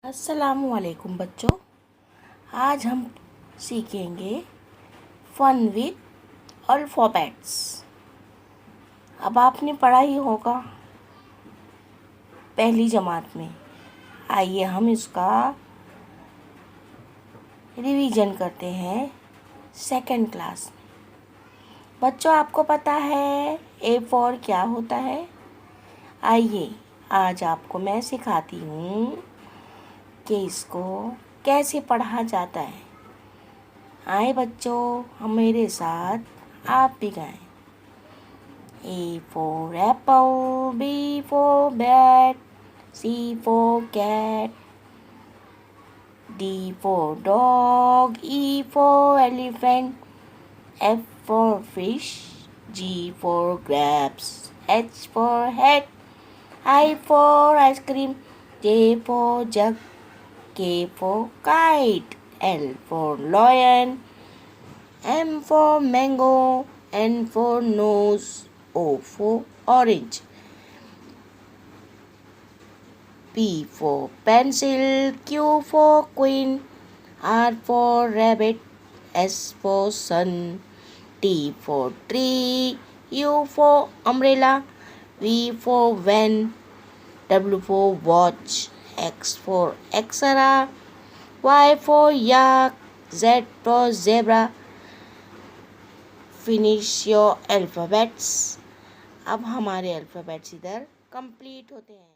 अस्सलामुअलैकुम बच्चों, आज हम सीखेंगे फन विद अल्फ़ाबेट्स। अब आपने पढ़ा ही होगा पहली जमात में। आइए हम इसका रिवीजन करते हैं सेकंड क्लास में। बच्चों, आपको पता है ए फॉर क्या होता है? आइए आज आपको मैं सिखाती हूँ कि इसको कैसे पढ़ा जाता है। आए बच्चों, हम मेरे साथ आप भी गाएं। A for apple, B for bat, C for cat, D for dog, E for elephant, F for fish, G for grapes, H for hat, I for ice cream, J for jug, K for kite, L for lion, M for mango, N for nose, O for orange, P for pencil, Q for queen, R for rabbit, S for sun, T for tree, U for umbrella, V for van, W for watch, X for Xara, Y for yak, Z for zebra. Finish your alphabets. अब हमारे alphabets इधर complete होते हैं।